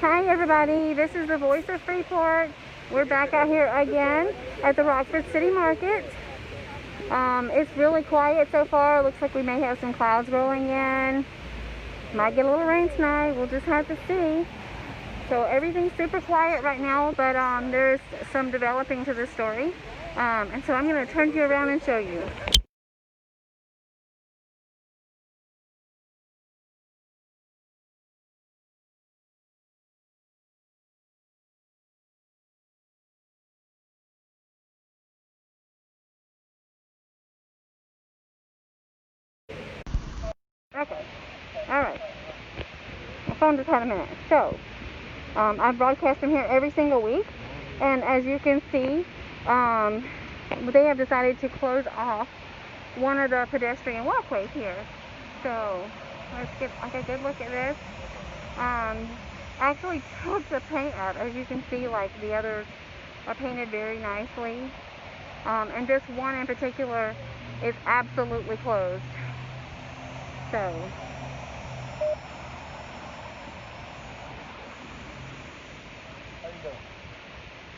Hi everybody, this is the voice of Freeport. We're back out here again at the Rockford City Market. It's really quiet so far. It looks like we may have some clouds rolling in. Might get a little rain tonight. We'll just have to see. So everything's super quiet right now, but there's some developing to this story. And so I'm going to turn you around and show you. Okay, alright. My phone just had a minute. So, I broadcast from here every single week. And as you can see, they have decided to close off one of the pedestrian walkways here. So let's get like a good look at this. Actually took the paint out. As you can see, like the others are painted very nicely. And this one in particular is absolutely closed.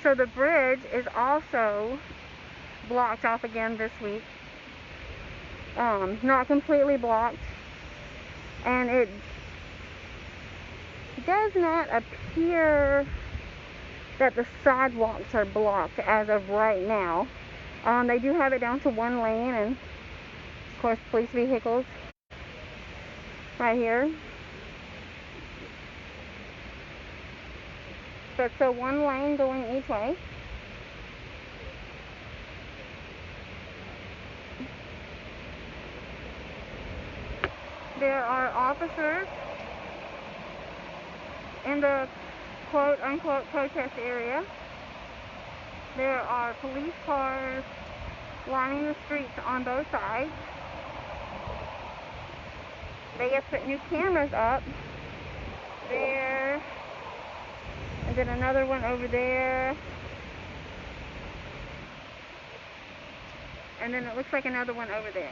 So the bridge is also blocked off again this week. Not completely blocked, and it does not appear that the sidewalks are blocked as of right now. They do have it down to one lane, and of course police vehicles right here. But so one lane going each way. There are officers in the quote-unquote protest area. There are police cars lining the streets on both sides. They have put new cameras up there, and then another one over there, and then it looks like another one over there.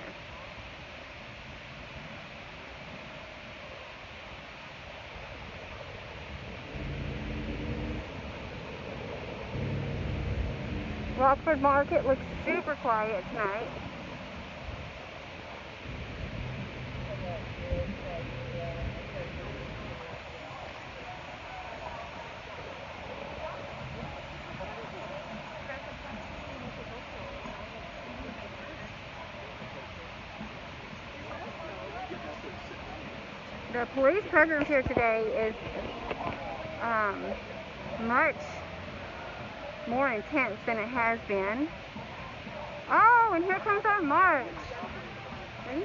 Rockford Market looks super quiet tonight. The police presence here today is much more intense than it has been. Oh, and here comes our march. See?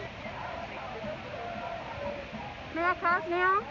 May I cross now?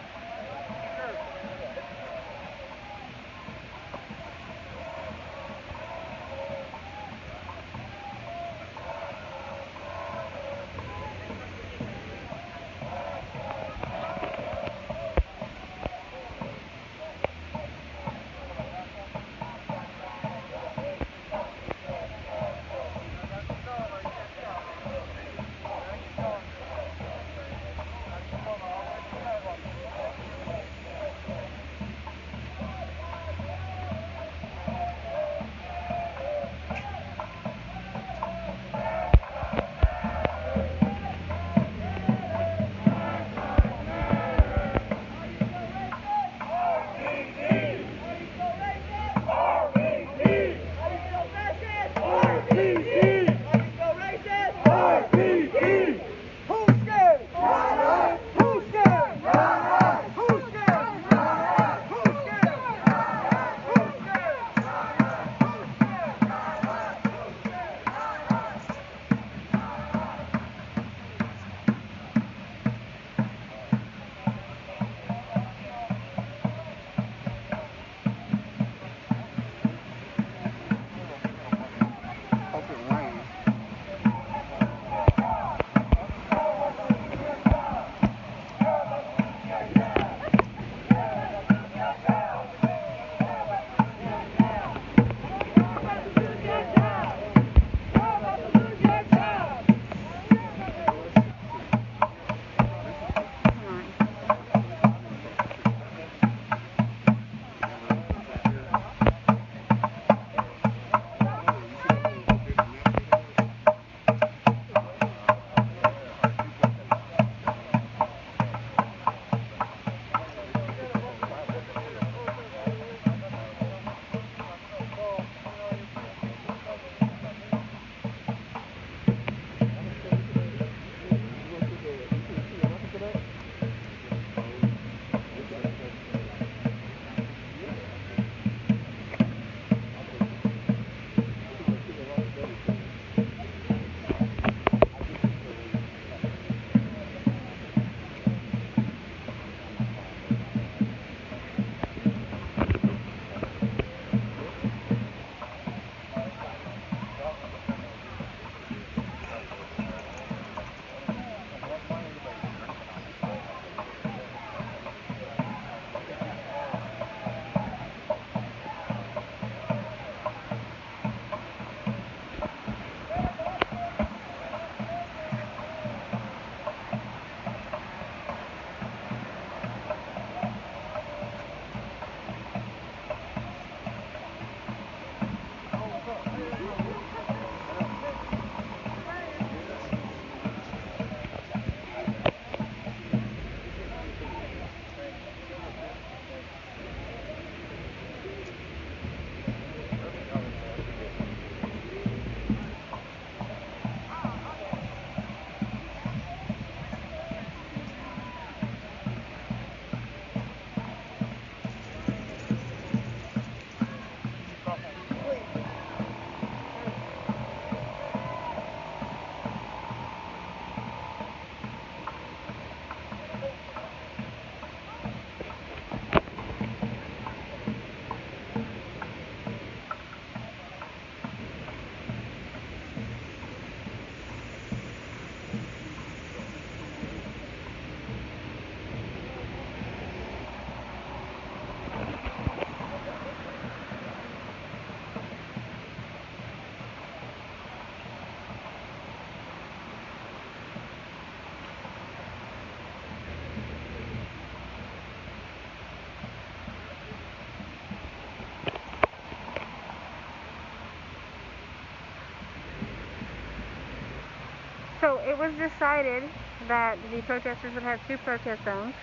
it was decided that the protesters would have 2 protest zones.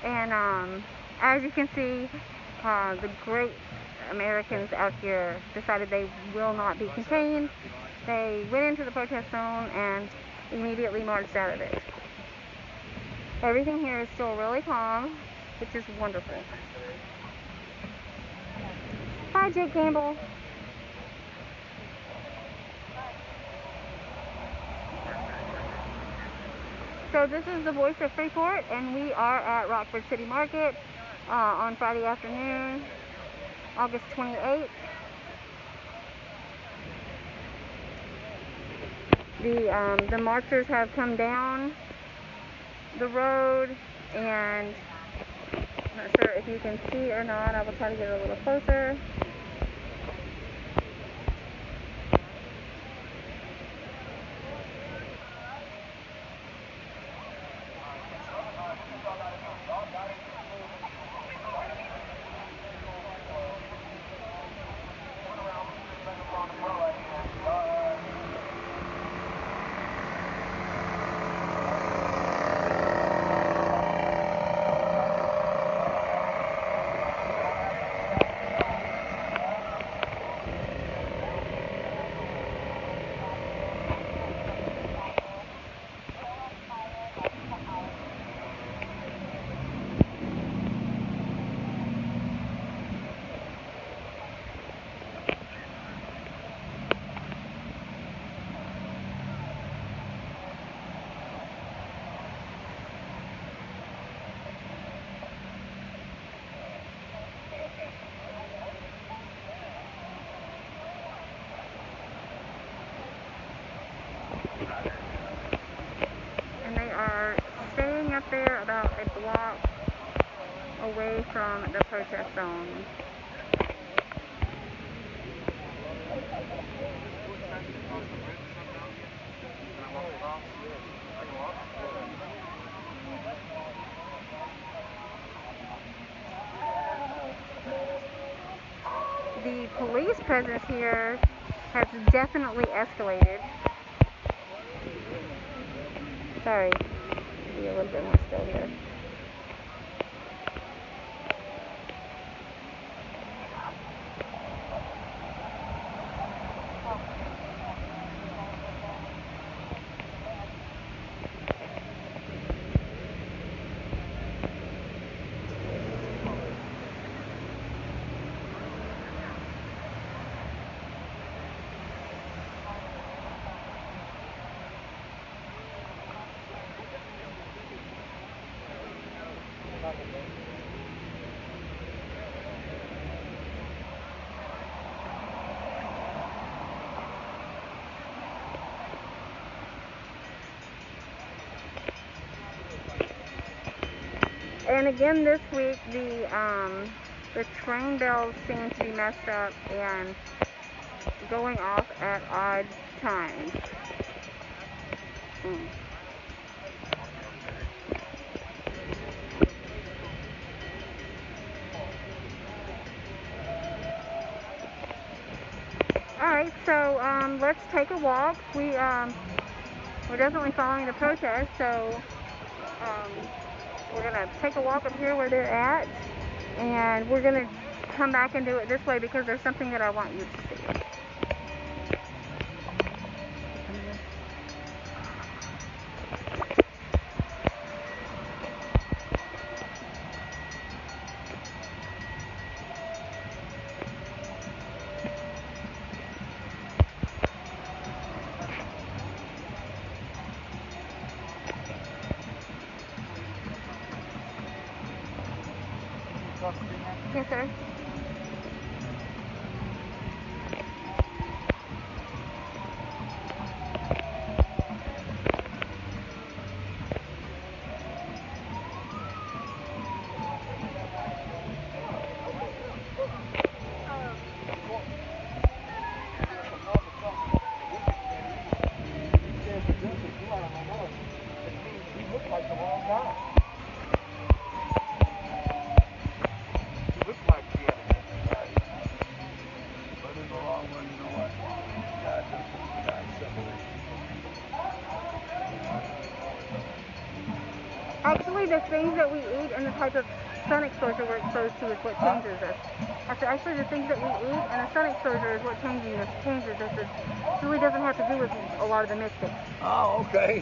And as you can see, the great Americans out here decided they will not be contained. They went into the protest zone and immediately marched out of it. Everything here is still really calm, which is wonderful. Hi, Jake Campbell. So this is the voice of Freeport, and we are at Rockford City Market on Friday afternoon, August 28th. The marchers have come down the road, and I'm not sure if you can see or not. I will try to get a little closer. And they are staying up there about a block away from the protest zone. The police presence here has definitely escalated. Sorry, be a little bit more still here. And again this week, the train bells seem to be messed up and going off at odd times. Alright, so let's take a walk. We're definitely following the protest, so we're going to take a walk up here where they're at, and we're going to come back and do it this way because there's something that I want you to see. Yes, sir. Looks like she had the things that we eat and the type of sun exposure we're exposed to is what changes us. Actually, the things that we eat and the sun exposure is what changes us. It really doesn't have to do with a lot of the mystics. Oh, okay.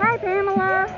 Hi, Pamela.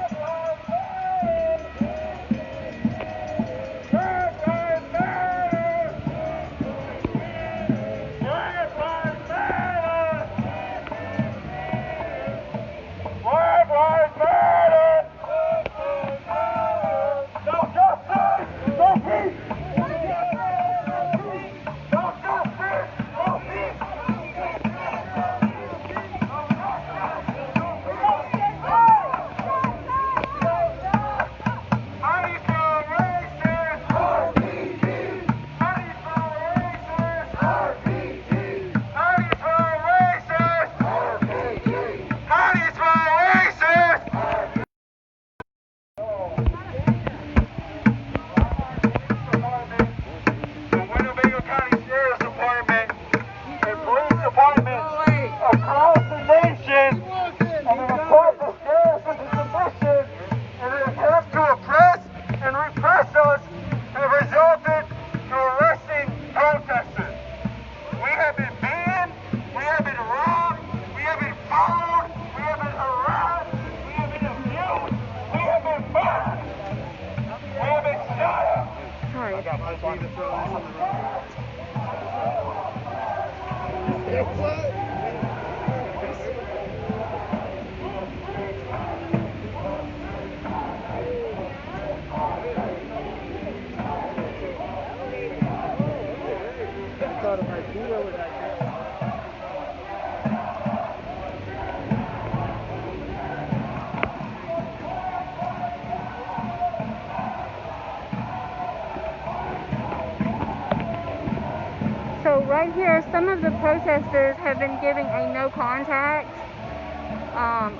So right here, some of the protesters have been giving a no contact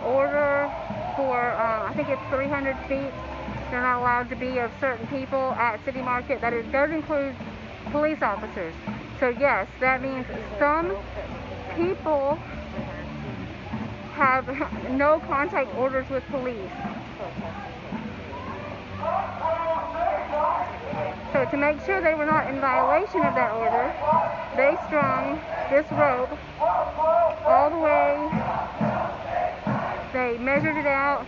order for, I think it's 300 feet. They're not allowed to be of certain people at City Market. That includes police officers. So yes, that means some people have no contact orders with police. So to make sure they were not in violation of that order, they strung this rope all the way. They measured it out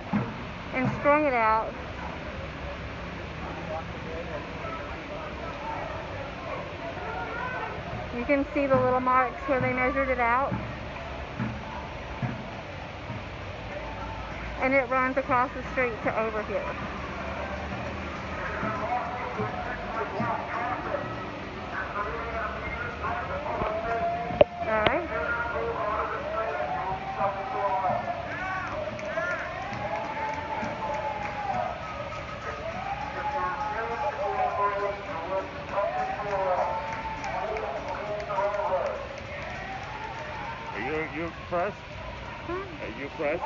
and strung it out. You can see the little marks where they measured it out. And it runs across the street to over here. Alright. Are you pressed? Huh? Are you pressed?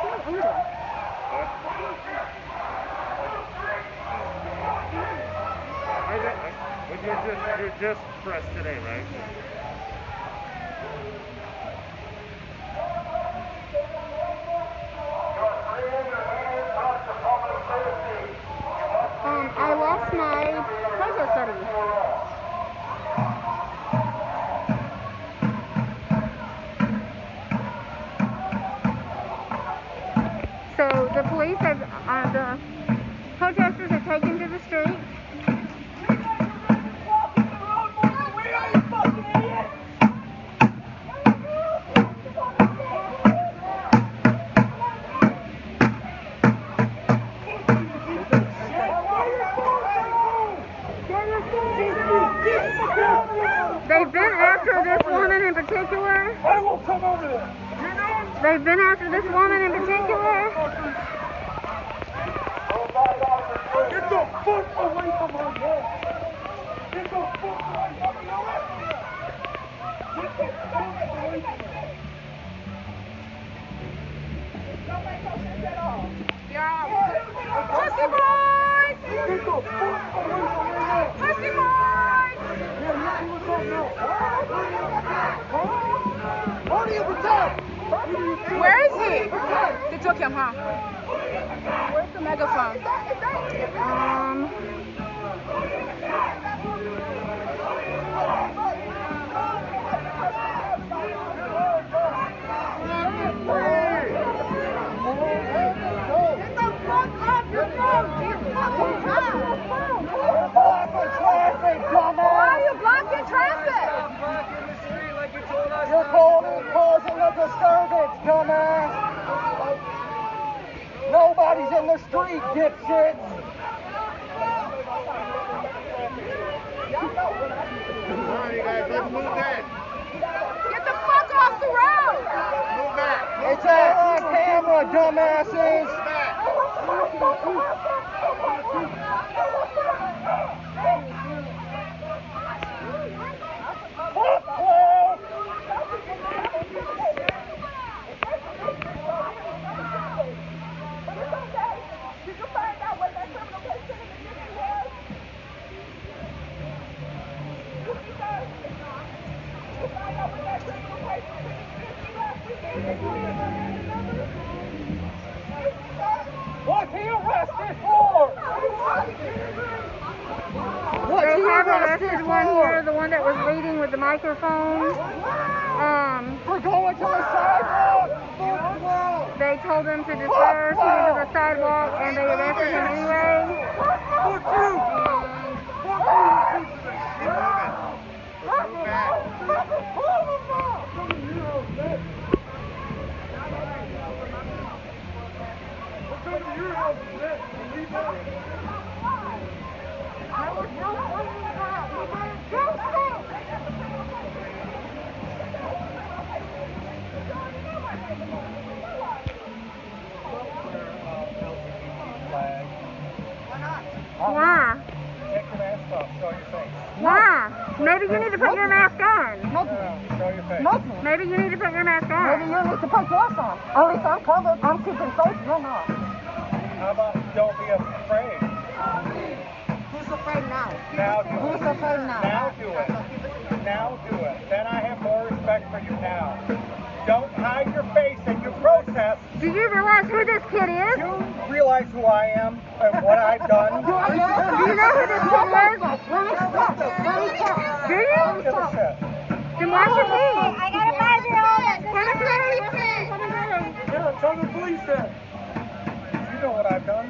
You're just pressed today, right? I lost my protest buddy. So the police have, the protesters are taken to the street. They've been after this woman in particular. I will come over there. They've been after this woman in particular. Get the fuck away from her, man. Get the fuck away from her. Get the fuck away from her. Don't make no sense at all. Yeah. Pussy boys! Get the fuck away from her. Pussy boys! Yeah, you see what's up now? Huh? Where is he? They took him, huh? Where's the megaphone? You're causing a disturbance, dumbass! Nobody's in the street, dipshit! Come on, you guys, let's move in. Get the fuck off the road! Move back. It's all on camera, dumbasses! Move back. What's he arrested for? What's They he have arrested arrested one for? here, the one that was leading with the microphone. For going to the sidewalk! They told him to defer to the sidewalk, and they arrested him anyway. Fuck you! Fuck you! Keep moving. Let's move back. Why? Take your mask off, show your face. Why? Maybe you need to put your mask on. Show your face. Nothing. Maybe you need to put your mask Maybe on. you need to put yours on. At least I'm covered. I'm keeping safe. You're not. How about don't be afraid? Who's afraid now? Now do Who's it. afraid now? Now do it. Now do it. Then I have more respect for you now. Don't hide your face and you protest. Do you realize who this kid is? You realize who I am and what I've done? Do you know who this kid is? Do you? Give a shit. Then why should he? I got a 5-year-old. Come and get him. Yeah, tell the police that. You know what I've done.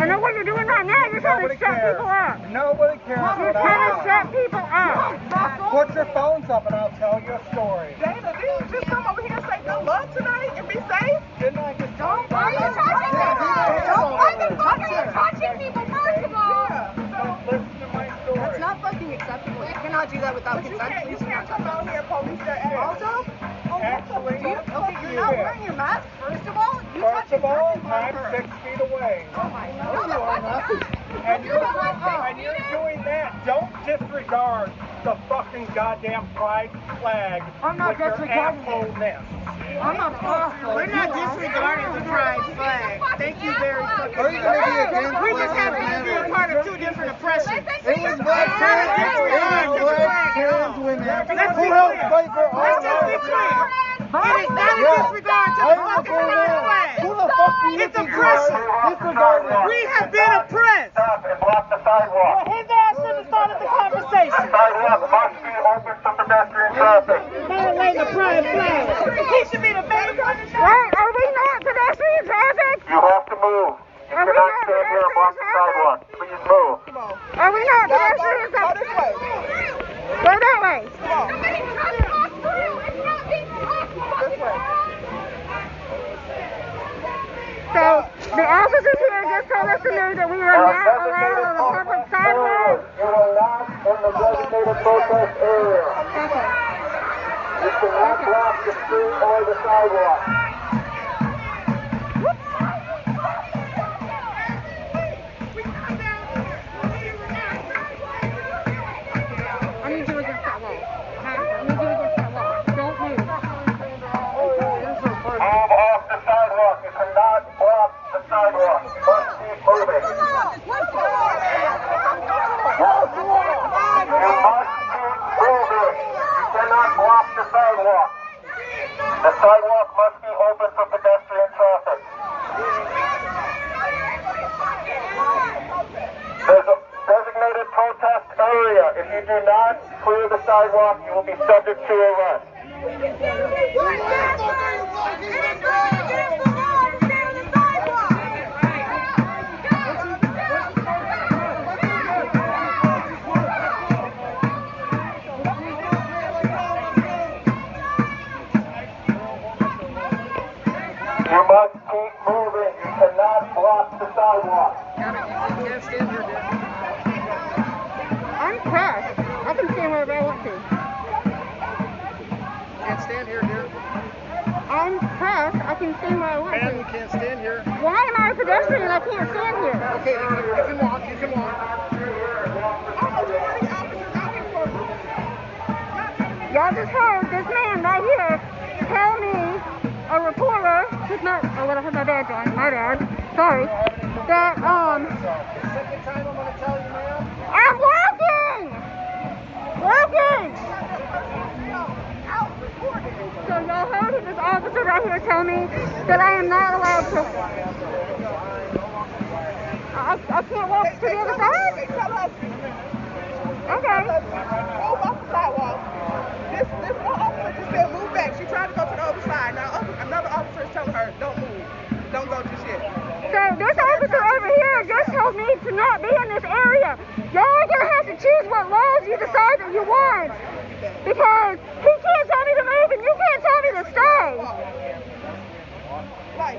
I know what you're doing right now. You're trying to Nobody shut cares. people up. Nobody cares You're what trying to I've shut done. people up. Put your phones up and I'll tell you a story. Dana, didn't you just come over here and say good luck tonight and be safe? Didn't I just Why are you touching people? Why the fuck are you touching people, first of all? Listen to my story. That's not fucking acceptable. You cannot do that without consent. You can't come out here and police their ass. Also, Actually, you're not wearing your mask, first of all. You first of touching all, person I'm on her. 6 feet away. And you're doing that. Don't disregard the fucking goddamn pride flag I'm not with your disregarding it. assholeness. I'm not awful. We're not disregarding the pride flag. Thank you very much. Are you going to be against We just happen to be a part of two different oppressions. It was black trans women who helped fight for all Let's just be clear. It is not a disregard to the fucking pride flag. Who the fuck do you It's think you oppression. are? Disregard it. We have been oppressed. Stop and block the sidewalk. His ass should have started the conversation. Sidewalk must be open to pedestrian traffic. Violating the pride flag. He should be the main one. Wait, are we not pedestrian traffic? You have to move. You Are we cannot not stand here and block the pedestrian sidewalk. Please move. Are we not pedestrian traffic? Go that way. Somebody cut it off through. It's not being blocked. So the officers here just told us to know that we are not allowed on the public sidewalk. You are not in the designated protest area. You cannot block the street or the sidewalk. I need you against that wall. I need you against that wall. Don't move. Move off the sidewalk. You cannot block the sidewalk. You must keep moving. You must keep moving. You cannot block the sidewalk. The sidewalk sidewalk, you will be subject to arrest. You must keep moving. You cannot block the sidewalk. I'm pressed. I can stand wherever I want to. Can't stand here, dear. I'm pressed. I can stand where I want Ma'am, you to. can't stand here. Why am I a pedestrian and I can't stand here? Okay, you can walk, you can walk. Y'all just heard this man right here tell me, a reporter, who's not, oh, well, I have my badge on, my bad, sorry, that, Second time I'm gonna tell you, ma'am. I'm walking! Walking! So y'all heard this officer right here tell me that I am not allowed to, I can't walk to the other side? Okay. Move off the sidewalk. This one officer just said move back. She tried to go to the other side. Now another officer is telling her, don't move. Don't go to shit. So this officer over here just told me to not be in this area. Y'all are gonna have to choose what laws you decide that you want. Because he can't tell me to move and you can't tell me to stay. Like,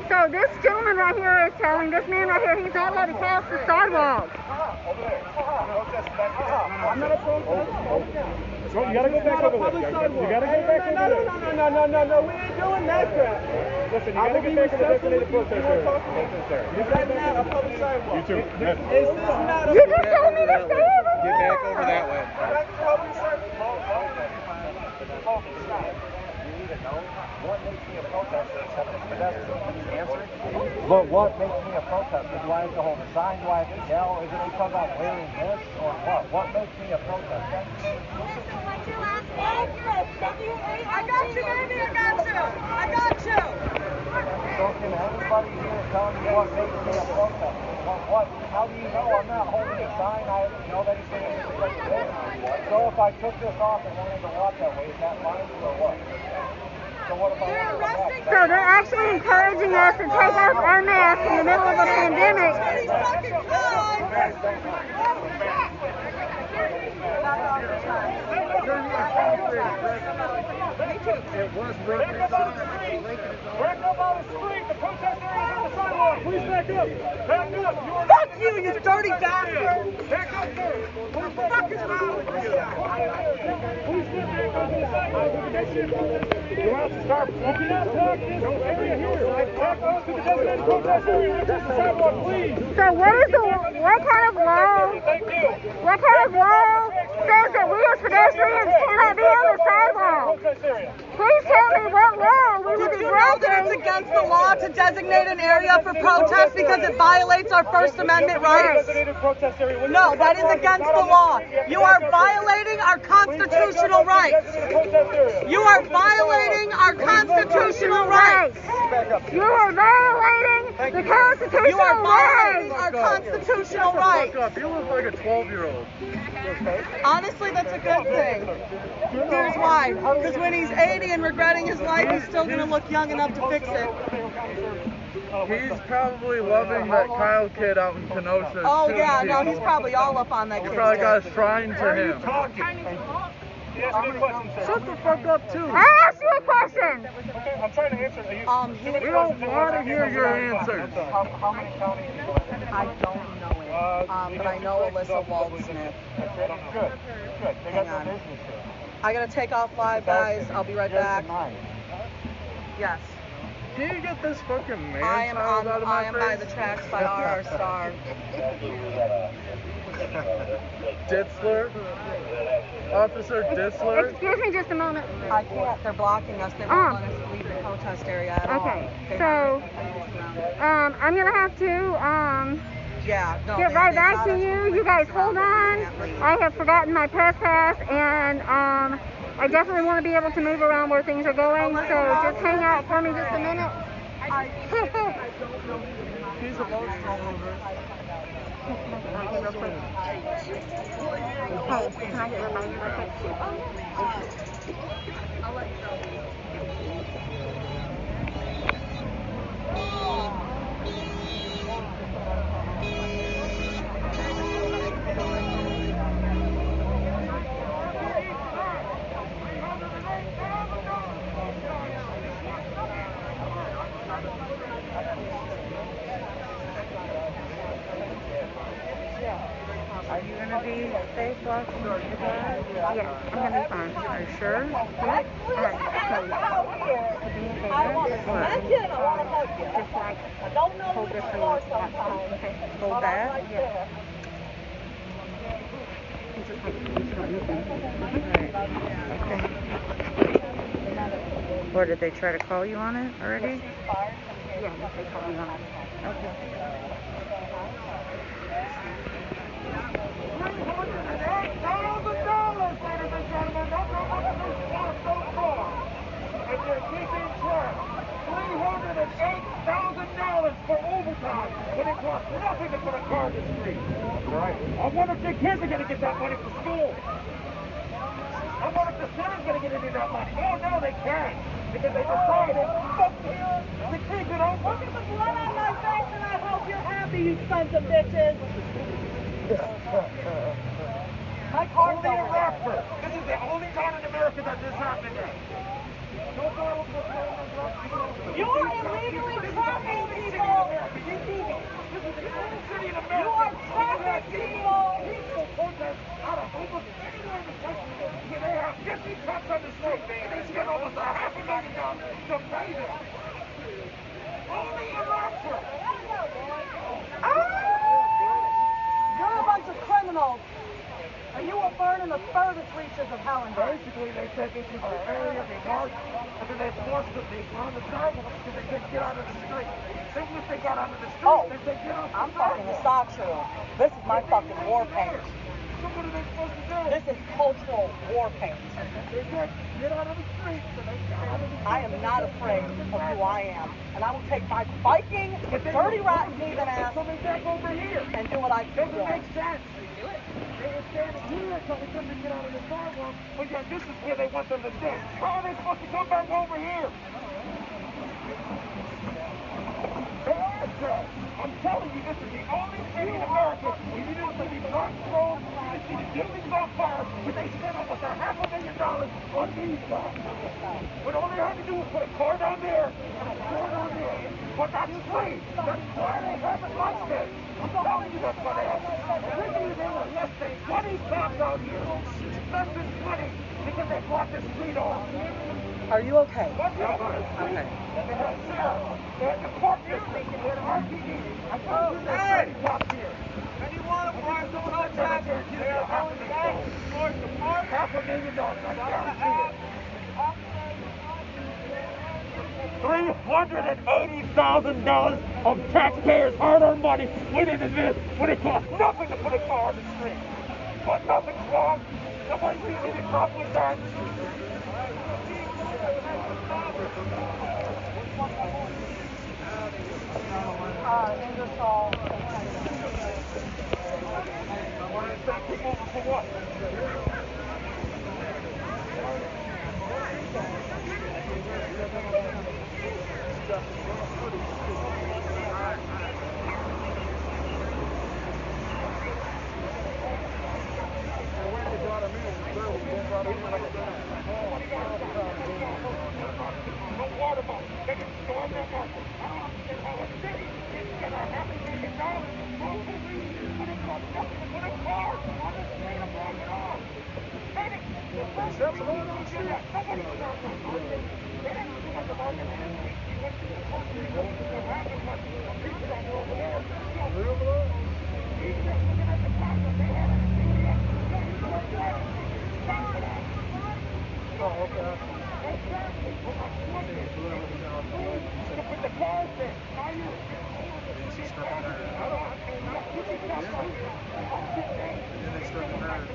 So this gentleman right here is telling this man right here he's not allowed to cross the sidewalk. I'm not a protester. So you gotta go back over there. You gotta go back over there. No. We ain't doing that crap. Listen, you gotta get back to the designated protest area. Is that not a public sidewalk? You too. Is this not a You just told me to stay over Get here. back over that way. public sidewalk? But what makes me a protester? Do I have to hold a sign? Do I have to yell? Is it because I'm wearing this or what? What makes me a protester? What's your last name? I got you, baby. I got you. So can anybody here tell me what makes me a protester? What? How do you know I'm not holding a sign? I nobody's saying it's like this. So if I took this off and wanted to walk that way, is that fine or what? So what if I wanted to walk? So they're actually encouraging us to take off our masks in the middle of a pandemic. It was broken. Back up on the street. The protest area is on the sidewalk. Please back up. Back up. fuck you, you dirty bastard. Back up, sir. What the fuck is wrong with you? Please get back on the sidewalk. You want to start? You cannot talk this area here. Back up to the designated protest area. Just the sidewalk, please. So what kind of law? Thank you. What kind of law says that we as pedestrians cannot be on the sidewalk? Protest area. Please tell me what law we would Did be you know that it's breaking. against the law to designate an area for protest because it violates our First Amendment rights? Designated protest area. No, that is against the law. You are violating our constitutional rights. You are violating our constitutional rights. You are violating the constitutional You are violating rights. our constitutional rights. You look like a 12-year-old. Honestly, that's a good thing. Here's why. Because when he's 80 and regretting his life, he's still going to look young enough to fix it. He's probably loving that Kyle kid out in Kenosha. Oh, shooting yeah, no, people. he's probably all up on that He kid's probably got dick. a shrine to him. Shut the fuck up, too. I asked you a question. Okay, I'm trying to answer. We don't want to hear your answers. How many counties? I don't know it. But I know Alyssa Waldsmith. Good. They Hang got on. their business here. I gotta take off live, guys. I'll be right back. Yes. Can you get this fucking man I am child out of my by face? the tracks by R.R. Star. Ditzler? Officer Ditzler? Excuse me just a moment. I can't. They're blocking us. They won't let us leave the protest area at all. Okay, They so have I'm gonna have to yeah, no. get right back to you. You guys hold on. Can't leave. I have forgotten my press pass and I definitely want to be able to move around where things are going, so just hang out for me just a minute. He's emotional over it. Can I get real quick? Hey, can I get real quick? I'll let you know. Are you going to be safe walking your dog? Yes, I'm going to be fine. Are you sure? Yeah. Alright, to be in favor, just like hold this for me. Okay. Hold that? Yeah. Okay. Or did they try to call you on it already? Yeah, they called me on it. Okay. And they're keeping track. $308,000 for overtime when it costs nothing to put a car in the street. Right. I wonder if the kids are going to get that money for school. I wonder if the city's going to get any of that money. Oh, no, they can't. Because they decided, fuck you, to keep it open. Look at the blood on my face, and I hope you're happy, you sons of bitches. My car's Only in over there. Rockford. This is the only town in America that this happened in. So far, we're going to You're illegally trapping people. This is the only city in America. You are trapping people. People protest out of almost anywhere in the country. Where they have 50 trucks on the street and they spend almost $500,000 to pay them. Only in Rockford. You're a bunch of criminals. And you will burn in the furthest reaches of hell and hell. Basically, they said this was their area, they marched, and then they forced them. They were on the sidewalk because they couldn't get out of the street. As soon as they got out of the street, they said, get off the I'm fucking the socks room. This is my fucking war paint. So what are they supposed to do? This is cultural war paint. They said, get out of the street. So they got out of the street. I am not afraid of who I am. And I will take my Viking, dirty, rotten, heathen ass coming back over here. and do what I can Doesn't do. make sense. They were standing here so they couldn't get out of the sidewalk, but yet this is where they want them to stand. How are they supposed to come back over here? They are, sir. I'm telling you, this is the only city in America where you didn't see these rocks thrown, you didn't see the buildings on fire, but they spent almost $500,000 on these guys. What all they had to do was put a car down there and a car down there. But that's free. That's why they have it like this. I'm telling you that's why they have it. Originally there were less than 20 cops out here. Less than 20 because they blocked the street off. Are you okay? Okay. They had sheriff. They had the court district. They had RPD. I told you there's 20 cops here. And you want to bribe some of those taxes? They are going back towards the park. $500,000, I guarantee it. $380,000 of taxpayers' hard-earned money went into this when it costs nothing to put a car on the street. But nothing's wrong. Nobody sees any problem with that. Ingersoll. I want to send people over for what? No water bottle. They can storm that market. I don't understand how a city can get $500,000 from police when it costs nothing to put a car on the street and block it off. Nobody was out there. They didn't do what the market did. He went to the court. He went to what happened, but the police guys were over there. He's just looking at the cops that they had in the studio. Oh, okay. Exactly. To put the cars there. Now you. And then they struck the nerve.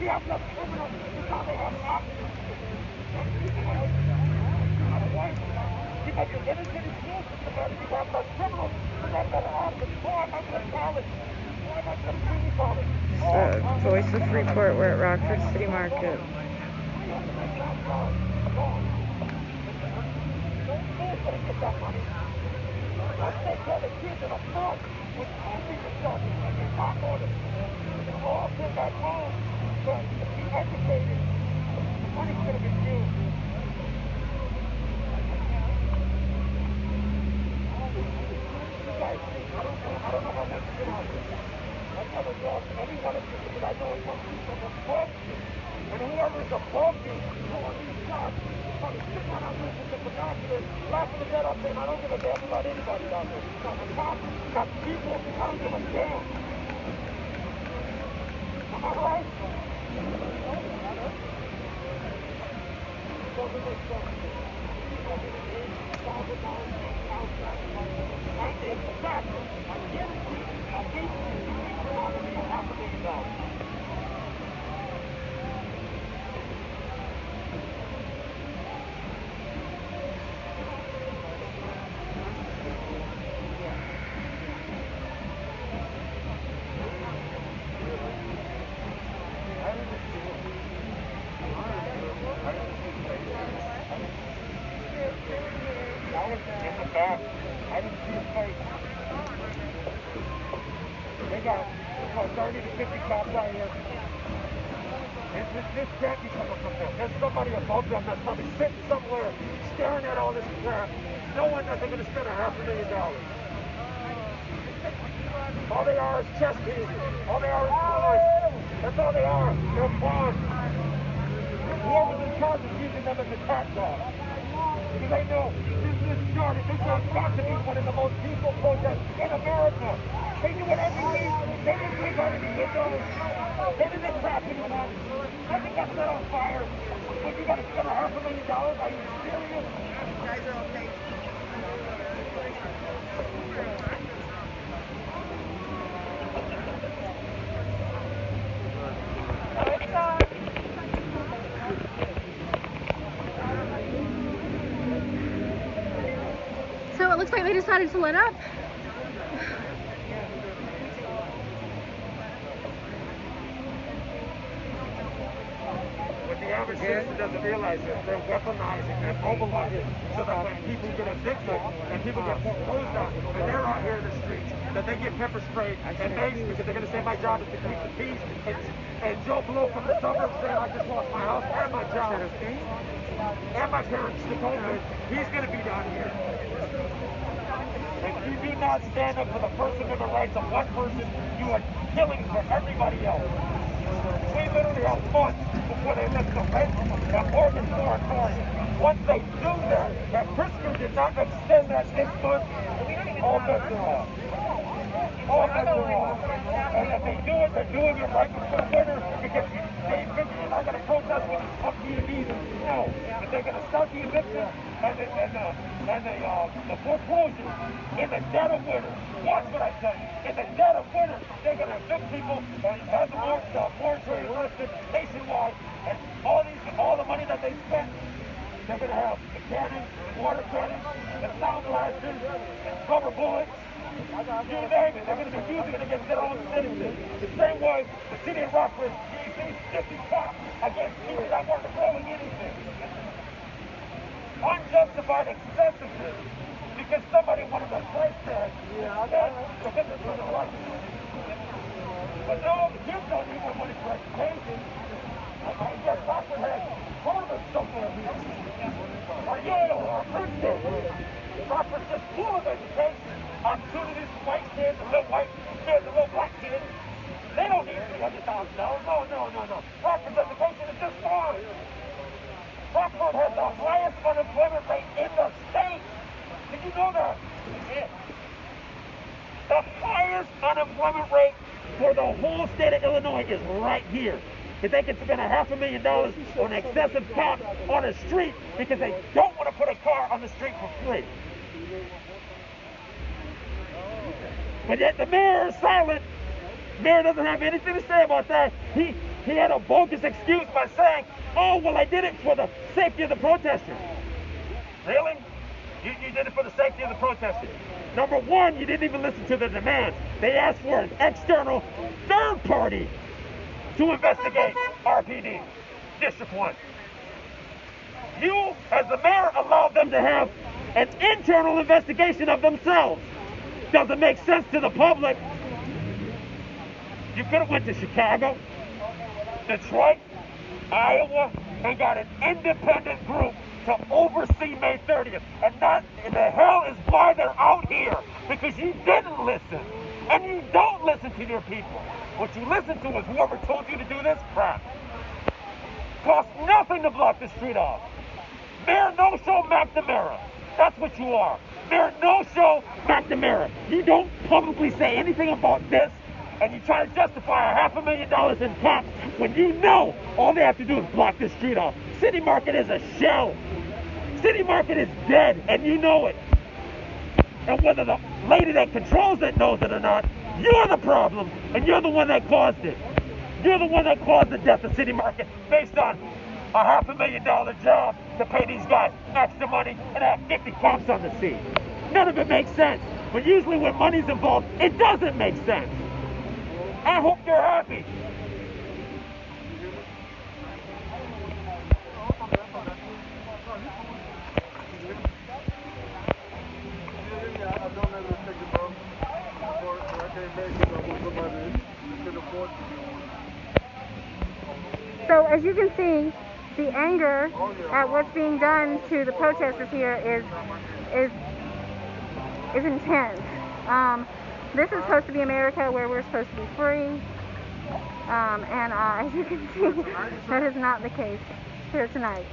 We have less criminals because they have options. Because your inner city schools in America have less criminals, so they're better off than 400 college, 400 community college. The voice of Freeport, we're at Rockford City Market. Let's take care of the kids in a park with every yourself and your top order. You all send back home to be educated. The money's going to get used. I don't know how much you get out of it. I've never lost any one of you because I know it comes from above you. And whoever's above you, who are these shots, probably sitting on our roof with the binoculars, laughing their head off saying, I don't give a damn about anybody down there. Got the cops, got people, I don't give a damn. Am I right? In the back. I didn't see his face. They got 30 to 50 cops out here. This can't be coming from them. There's somebody above them that's probably sitting somewhere staring at all this crap, knowing that they're going to spend $500,000. All they are is chess pieces. All they are is pawns. That's all they are. They're pawns. Whoever's in charge is using them as a tax dog. Because they know this started. This has got to be one of the most peaceful protests in America. They do it every week. They didn't take out any windows. They didn't trap anyone. Nothing got set on fire. But you got to spend $500,000? Are you serious? You guys are okay. So it looks like they decided to let up. What the average citizen doesn't realize is they're weaponizing and mobilizing so that when people get evicted and people get foreclosed on and they're out here in the streets, that they get pepper sprayed and based because they're going to say my job is to keep the peace. And Joe Blow from the suburbs saying I just lost my house and my job and my parents to COVID. He's going to be down here. If you do not stand up for the First Amendment rights of one person, you are killing for everybody else. We literally have months before they lift the rent and mortgage moratorium. Once they do that, and Pritzker did not extend that this month, all bets are off. All bets are off. And if they do it, they're doing it right before winter because they're not going to protest when it's up to your knees in snow. But they're going to start the eviction and the foreclosures in the dead of winter. Watch what I tell you. In the dead of winter, they're going to evict people and have the moratorium lifted nationwide. And all the money that they spent, they're going to have the cannons, water cannons, the sound blasters, rubber bullets. You name it, they're going to be using it against their own citizens. The same way the city of Rockford used these 50 cops against people that weren't doing anything. Unjustified excessiveness because somebody wanted a price tag. Because it's for the right. But no, the kids don't need no money for education. I guess Rockford has Harvard somewhere here. Or Yale, or Princeton. Rockford's just full of education. Opportunities for white kids, the little black kids. They don't need $300,000. No. Rockford's education is just fine. Rockford has the highest unemployment rate in the state. Did you know that? Yeah. The highest unemployment rate for the whole state of Illinois is right here. If they can spend $500,000 on excessive cops on the street because they don't want to put a car on the street for free. But yet the mayor is silent. The mayor doesn't have anything to say about that. he had a bogus excuse by saying, oh, well, I did it for the safety of the protesters. Really? You did it for the safety of the protesters. Number one, you didn't even listen to the demands. They asked for an external third party to investigate RPD, District 1. You, as the mayor, allowed them to have an internal investigation of themselves. Doesn't make sense to the public. You could have went to Chicago, Detroit, Iowa, and got an independent group to oversee May 30th. And that in the hell is why they're out here. Because you didn't listen. And you don't listen to your people. What you listen to is whoever told you to do this crap. Costs nothing to block the street off. Mayor no-show McNamara. That's what you are. Mayor no-show McNamara. You don't publicly say anything about this, and you try to justify $500,000 in tax when you know all they have to do is block the street off. City Market is a shell. City Market is dead, and you know it. And whether the lady that controls it knows it or not, you're the problem, and you're the one that caused it. You're the one that caused the death of City Market based on a $500,000 job to pay these guys extra money and have 50 cops on the scene. None of it makes sense. But usually when money's involved, it doesn't make sense. I hope you're happy. So as you can see, the anger at what's being done to the protesters here is intense. This is supposed to be America, where we're supposed to be free, and as you can see, that is not the case here tonight.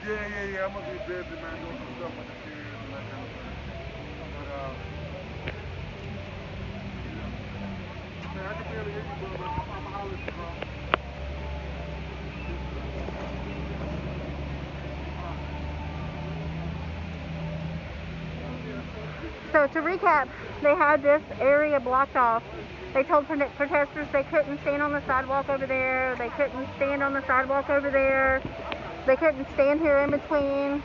Yeah, I'm gonna be busy, man, doing some stuff with the kids and that kind of thing. But, man, I can barely hear you, bro. I'm hollering, bro. So to recap, they had this area blocked off. They told protesters they couldn't stand on the sidewalk over there. They couldn't stand on the sidewalk over there. They couldn't stand here in between,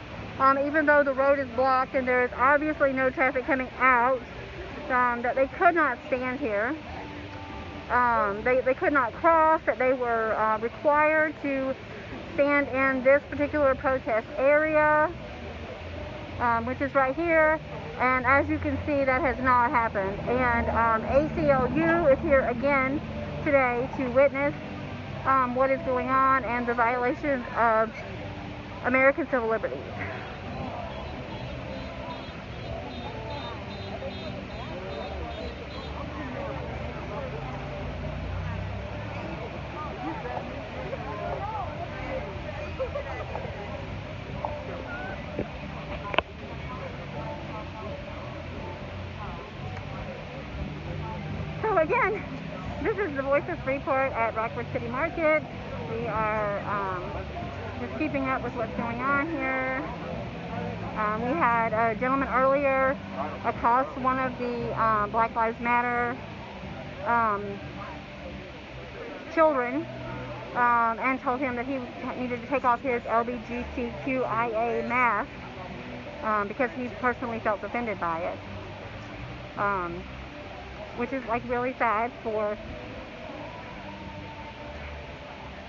even though the road is blocked and there is obviously no traffic coming out, that they could not stand here. They could not cross, that they were required to stand in this particular protest area, which is right here. And as you can see, that has not happened. And ACLU is here again today to witness what is going on and the violations of American civil liberties. So again, this is the voice of Freeport at Rockford City Market. We are just keeping up with what's going on here. We had a gentleman earlier accost one of the Black Lives Matter children and told him that he needed to take off his LGBTQIA mask because he personally felt offended by it. Which is like really sad for,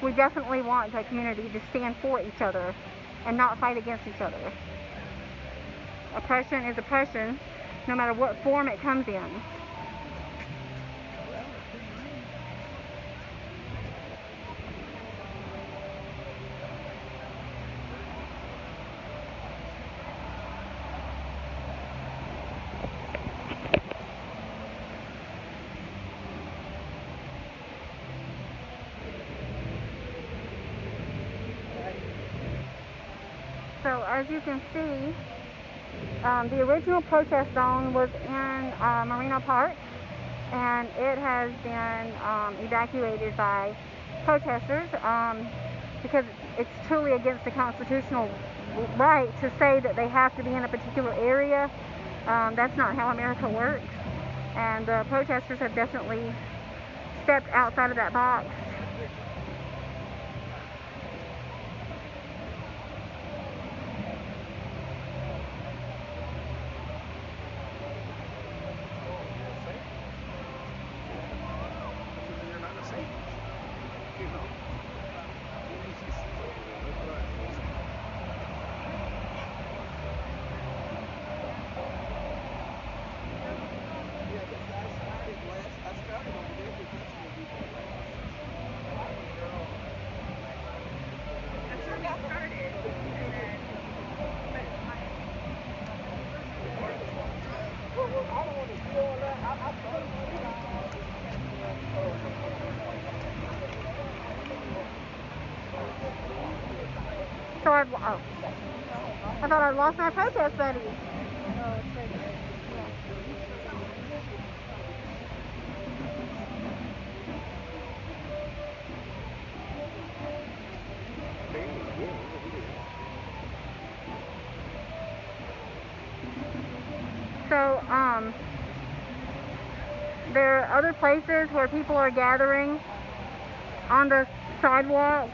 we definitely want the community to stand for each other and not fight against each other. Oppression is oppression, no matter what form it comes in. So as you can see, the original protest zone was in Marina Park, and it has been evacuated by protesters because it's truly against the constitutional right to say that they have to be in a particular area. That's not how America works, and the protesters have definitely stepped outside of that box So I thought I'd lost my protest buddy. So, there are other places where people are gathering on the sidewalk,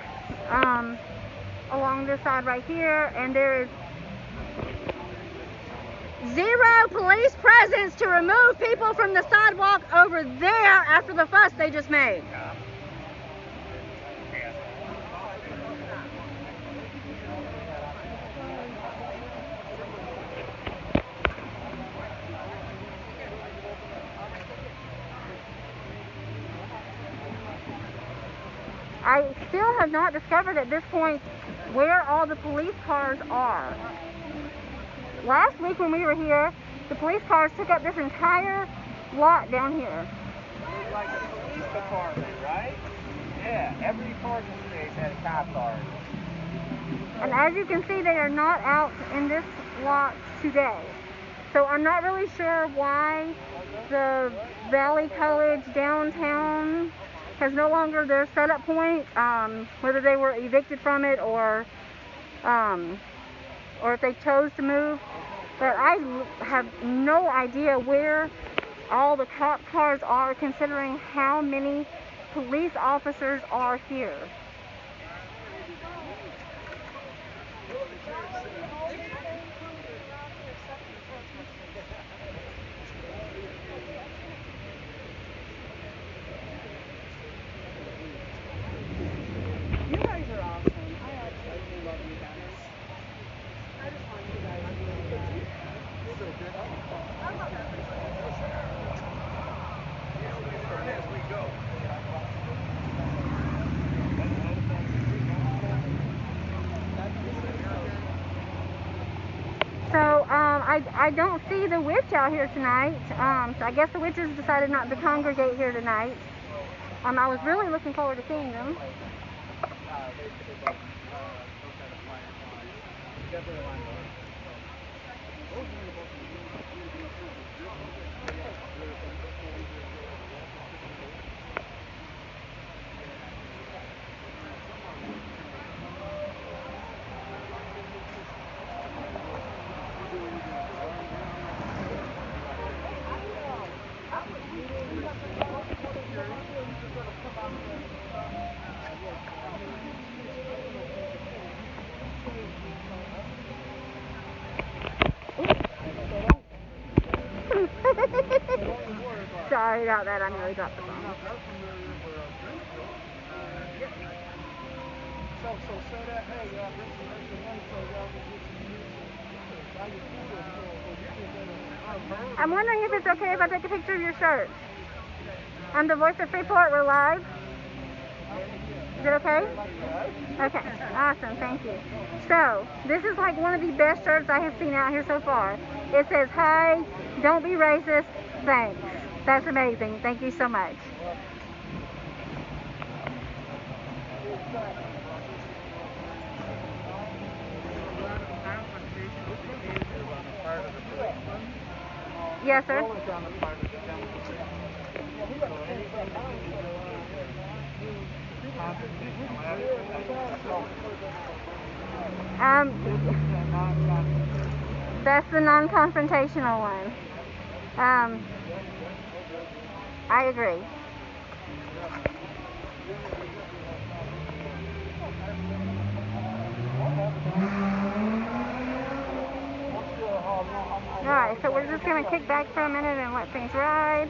along this side right here, and there is zero police presence to remove people from the sidewalk over there after the fuss they just made. I still have not discovered at this point where all the police cars are. Last week when we were here, the police cars took up this entire lot down here. Like the police department, right? Yeah, every parking space had a cop car. And as you can see, they are not out in this lot today. So I'm not really sure why the Valley College downtown has no longer their setup point, whether they were evicted from it or if they chose to move. But I have no idea where all the cop cars are, considering how many police officers are here. You guys are awesome. I absolutely love you guys. I just want you guys to be good. So I don't see the witch out here tonight. So I guess the witches decided not to congregate here tonight. I was really looking forward to seeing them. Sorry about that, I nearly dropped the phone. I'm wondering if it's okay if I take a picture of your shirt. I'm the voice of Freeport, we're live. Is it okay? Okay, awesome, thank you. So, this is like one of the best shirts I have seen out here so far. It says, "Hi, don't be racist, thanks." That's amazing, thank you so much. Yes, sir. That's the non-confrontational one. I agree. Alright, so we're just going to kick back for a minute and let things ride.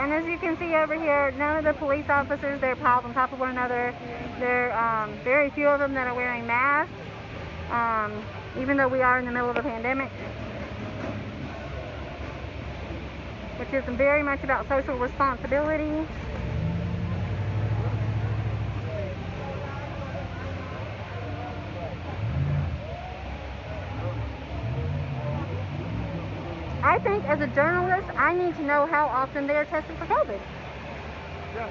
And as you can see over here, none of the police officers, they're piled on top of one another. There are very few of them that are wearing masks, even though we are in the middle of a pandemic, which is very much about social responsibility. I think as a journalist, I need to know how often they are tested for COVID. Yeah.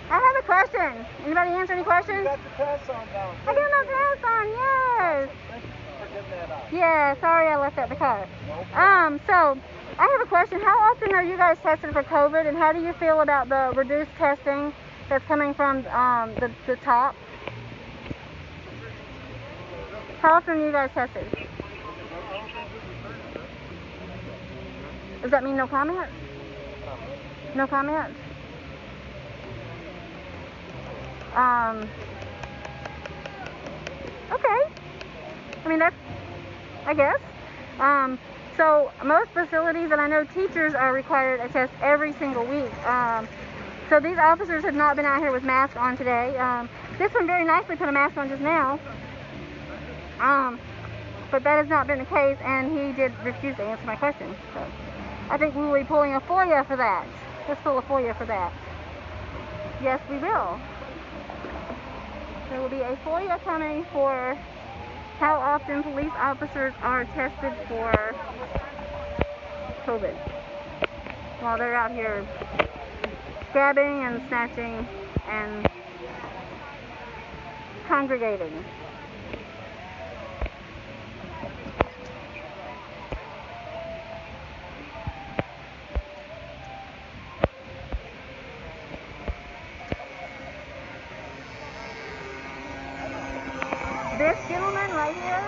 I have a question. Anybody answer any questions? You got the test on down. I got my dress on, yes. Thank you for getting that out. Yeah, sorry I left that in the car. So I have a question. How often are you guys tested for COVID, and how do you feel about the reduced testing that's coming from the top? How often are you guys tested? Does that mean no comment? No comment? Okay. I mean, that's, I guess. So most facilities, and I know teachers are required to test every single week. So these officers have not been out here with masks on today. This one very nicely put a mask on just now. But that has not been the case, and he did refuse to answer my question. So I think we will be pulling a FOIA for that. Let's pull a FOIA for that. Yes, we will. There will be a FOIA coming for how often police officers are tested for COVID while they're out here grabbing and snatching and congregating. This gentleman right here,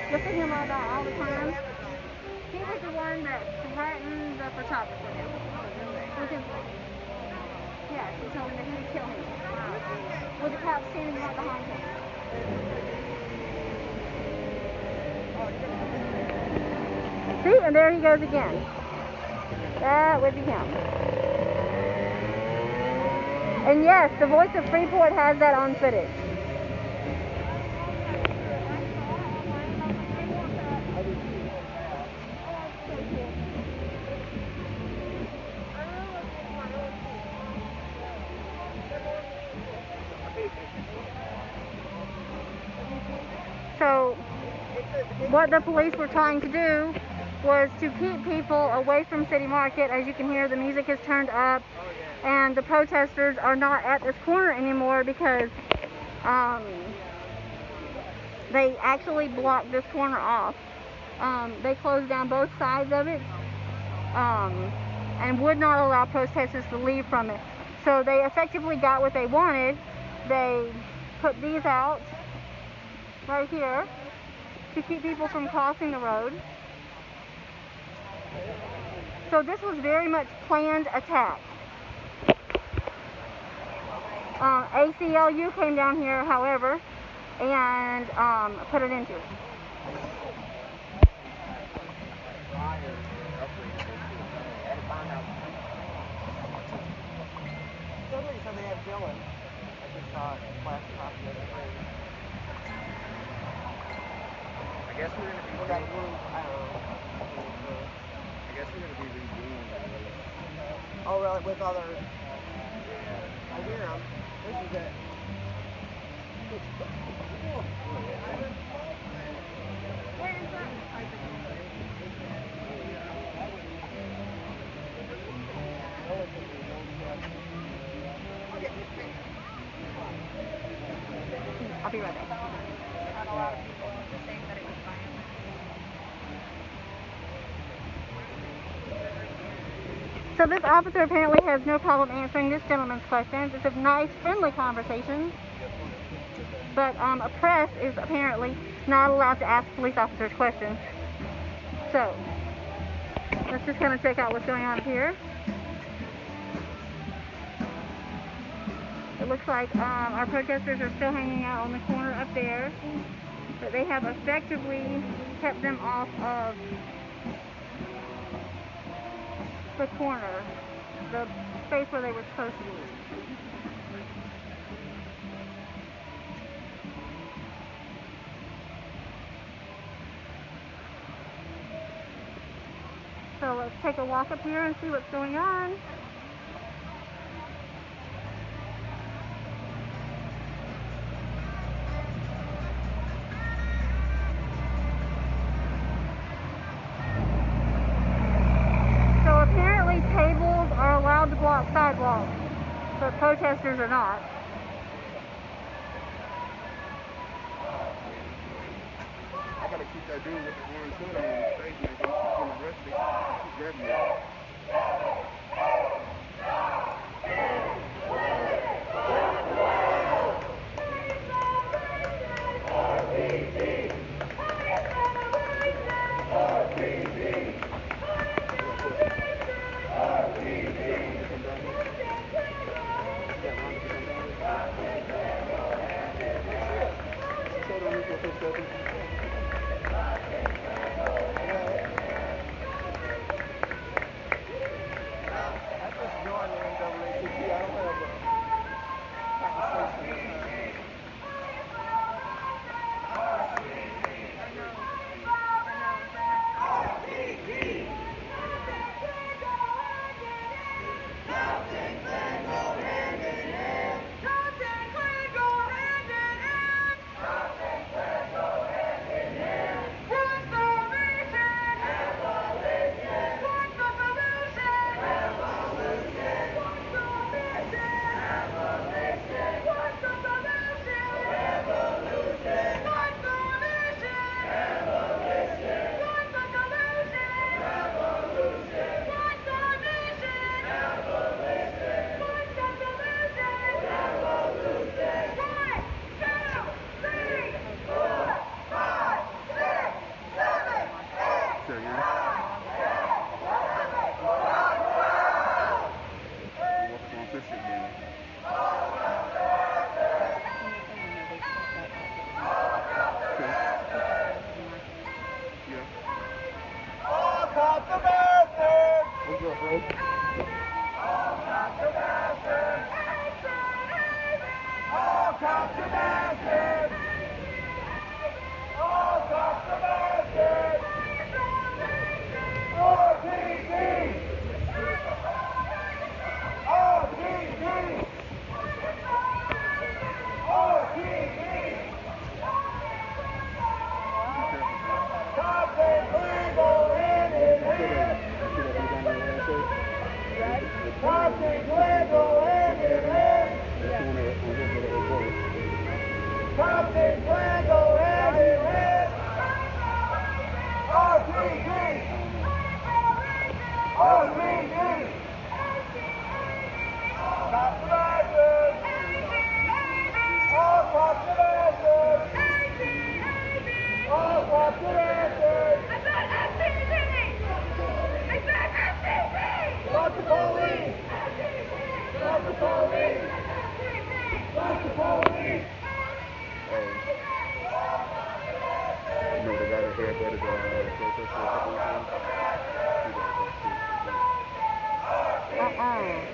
you'll see him about all the time. He was the one that threatened the photographer. Yes, he told him that he would kill him. With the cops standing right behind him. See, and there he goes again. That would be him. And yes, the voice of Freeport has that on footage. So what the police were trying to do was to keep people away from City Market. As you can hear, the music is turned up, and the protesters are not at this corner anymore because they actually blocked this corner off. They closed down both sides of it and would not allow protesters to leave from it. So they effectively got what they wanted. They put these out right here to keep people from crossing the road. So this was very much planned attack. ACLU came down here, however, and put an end to it. Somebody said they had Dylan. I just saw it flash across the other way. I guess we're gonna be. I don't know. I guess we're gonna be redoing those. Oh, really? With other. I hear them. This is it. I'll be right back. Not a lot of people just saying that it was fine. So this officer apparently has no problem answering this gentleman's questions. It's a nice, friendly conversation. But a press is apparently not allowed to ask police officers questions. So let's just kind of check out what's going on here. It looks like our protesters are still hanging out on the corner up there, but they have effectively kept them off of the corner, the space where they were supposed to be. So let's take a walk up here and see what's going on. So apparently tables are allowed to block sidewalks, but protesters are not. I gotta keep that dude with the orange hood on the stage, man. He's getting arrested. He's grabbing me.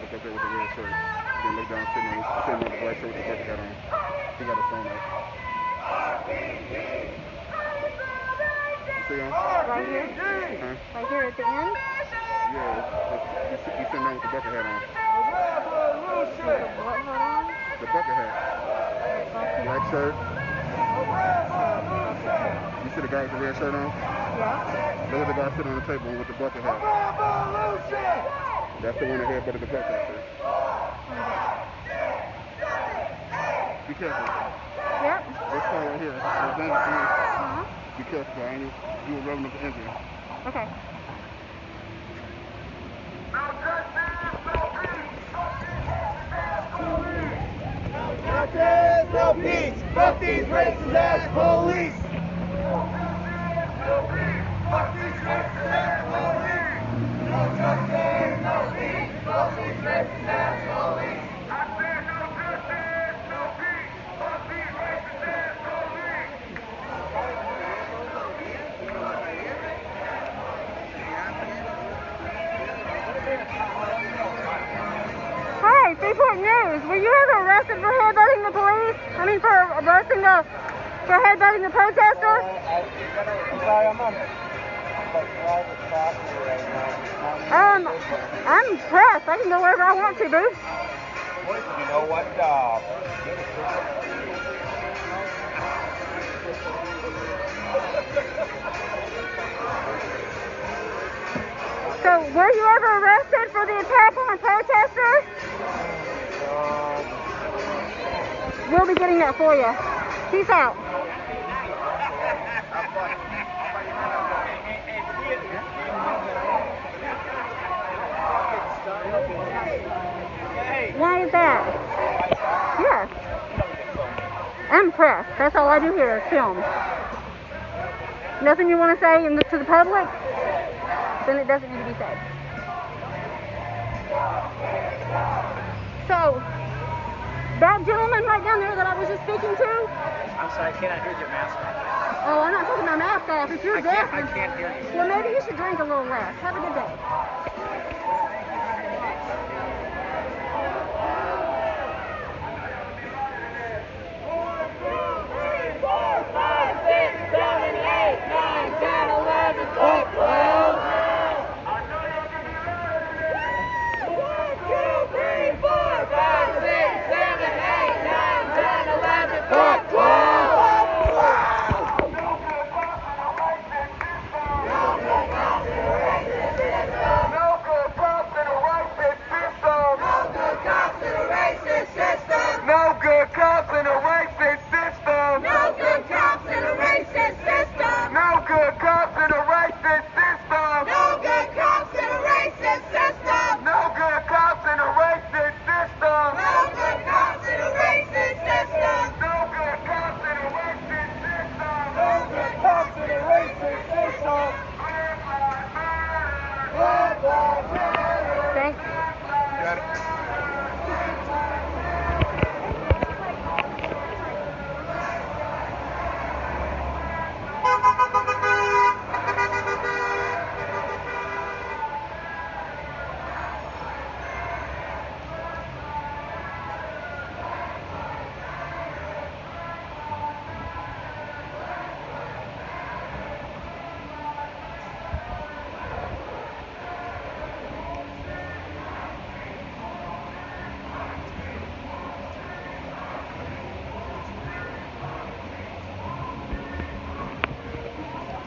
Because they with the red shirt. Then look down sitting on the black shirt with the bucket hat on. He got a phone out. You see him? Right here? Huh? Right here at the end? Yeah, he's sitting there with the bucket hat on. What hat on? The bucket hat. Black shirt. You see the guy with the red shirt on? Yeah. Look at the guy sitting on the table with the bucket hat. That's the one that headbutted the protesters. Be careful. Yep. This car right here. It's dangerous to me. Uh-huh. Be careful, guy. You were revving up the engine. Okay. Justice, no peace. Fuck these racist ass police. Fuck these racist ass police. No justice, no peace. Fuck these racist ass police. I said no justice, no peace. Fuck these racist ass police. Freeport News. Were you ever arrested for headbutting the police? I mean, for headbutting the protester? I'm sorry, I'm on private property right now. I'm pressed. I can go wherever I want to, boo. You know what? So, were you ever arrested for the attack on a protester? We'll be getting that for you. Peace out. Why is that? Yes. I'm pressed. That's all I do here is film. Nothing you want to say to the public? Then it doesn't need to be said. So, that gentleman right down there that I was just speaking to? I'm sorry, I cannot hear your mask off. Oh, I'm not taking my mask off. If you're deaf, I can't hear you. well, maybe you should drink a little less. Have a good day.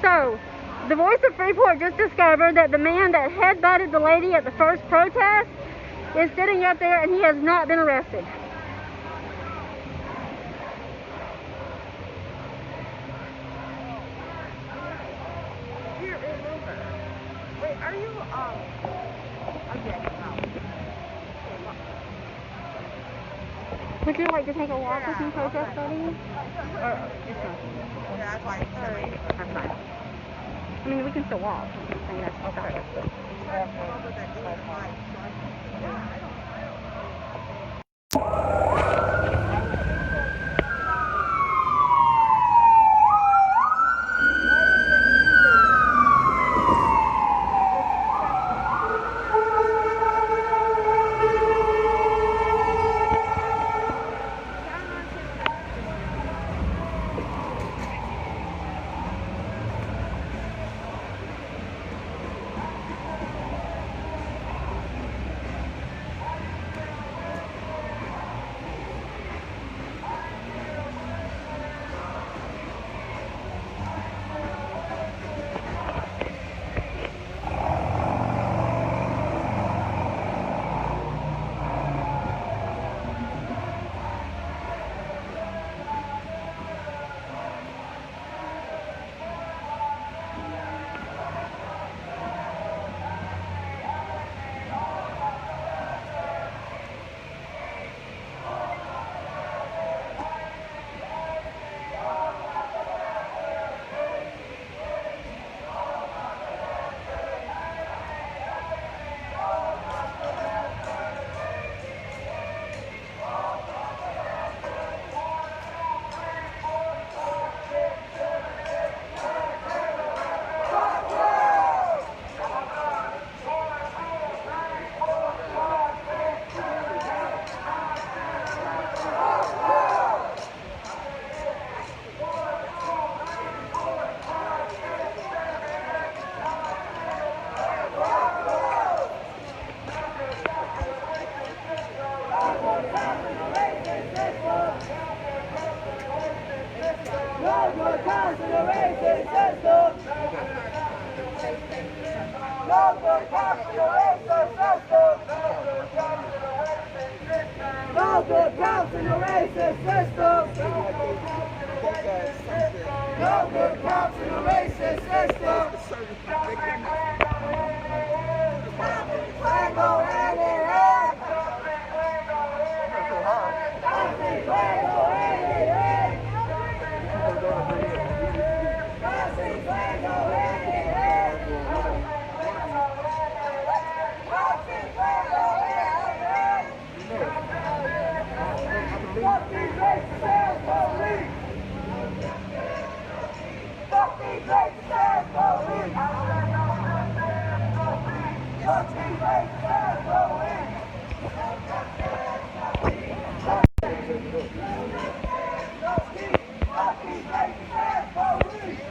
So, the Voice of Freeport just discovered that the man that headbutted the lady at the first protest is sitting up there and he has not been arrested. Here, remember. Wait, are you, okay, Would you like to take a walk with me, protest buddy? Or, it's not. yeah, that's why it's alright. That's fine. I mean, we can still walk. I'm just saying that's okay. cops in the racist system. No good cops in the racist system. Flag go hand in hand. Flag go hand in hand. Flag go hand in hand. Fuck these racist ass police! Fuck these racist ass police! Fuck these racist ass police! Fuck these racist ass police!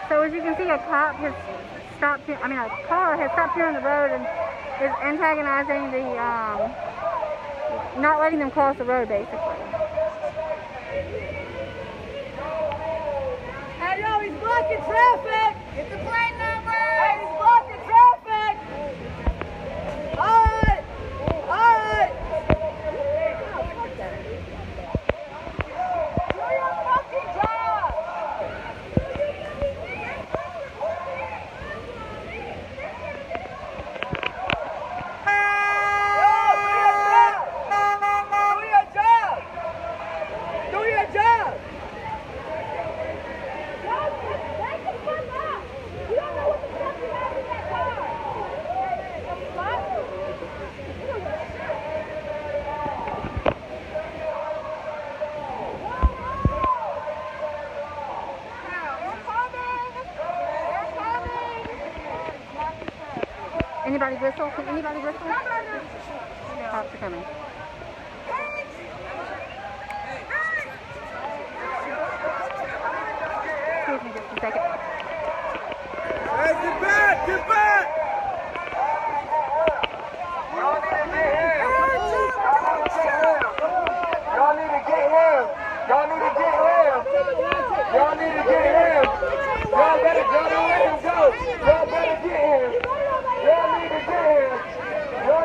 So as you can see, a cop has stopped. A car has stopped here on the road and is antagonizing the, not letting them cross the road, basically. Hey, yo, he's blocking traffic! Get the plate number! Hey, he's blocking traffic! Alright! Alright! Do your fucking job! Do your job! Anybody whistle? Can anybody whistle? Cops are coming. Excuse me just a second. Hey, get back! Get back! Y'all need to get him! Y'all need to get him! Y'all need to get him! Y'all need to get him! Y'all better, y'all don't let him go! Y'all better get him! Y'all need to get him! Y'all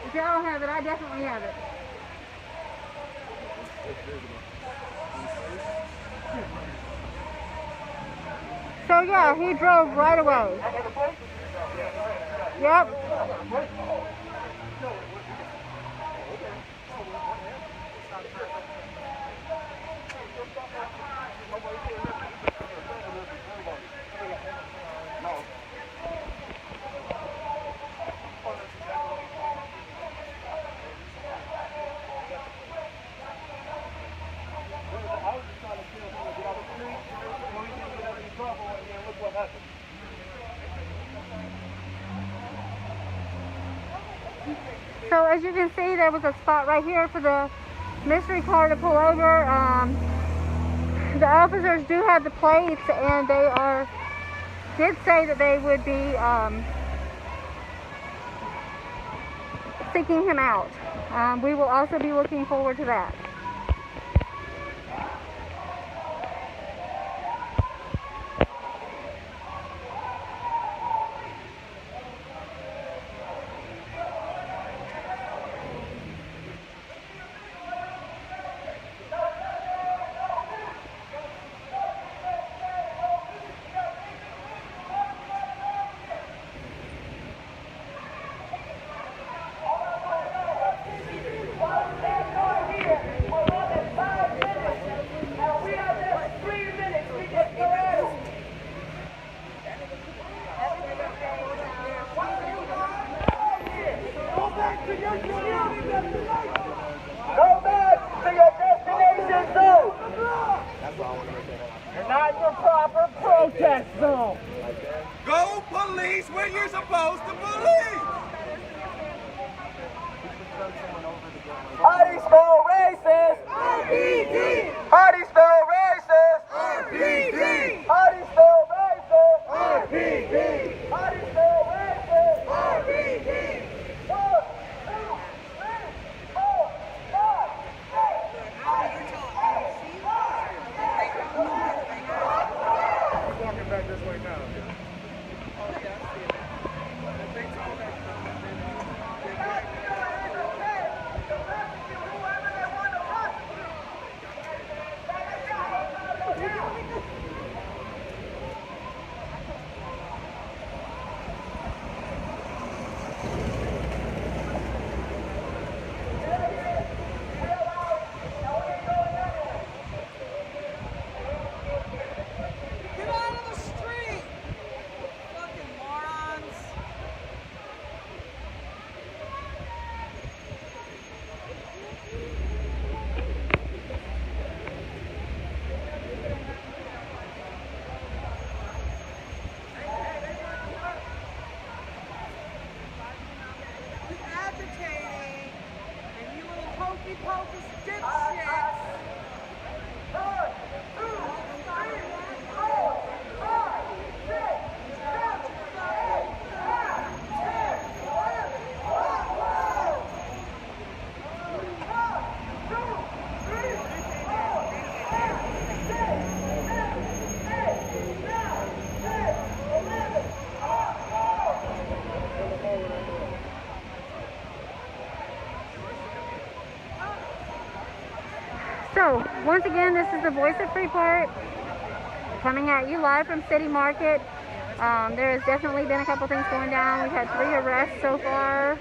If y'all don't have it, I definitely have it. So yeah, he drove right away. Yep. So as you can see, there was a spot right here for the mystery car to pull over. The officers do have the plates, and they did say that they would be seeking him out. We will also be looking forward to that. Go back to your destination zone. You're not in your proper protest zone. Go police where you're supposed to police! How do you spell racist? RPD! How do you spell racist? RPD! How do you spell racist? RPD! How do you spell racist? RPD! 1, 2, 3, 4, 5, 6. Walking back this way now. Get out of the street! Fucking morons! He's agitating, and you little hokey pokey dipshits! So, once again, this is the voice of Freeport, coming at you live from City Market. There has definitely been a couple things going down. We've had 3 arrests so far.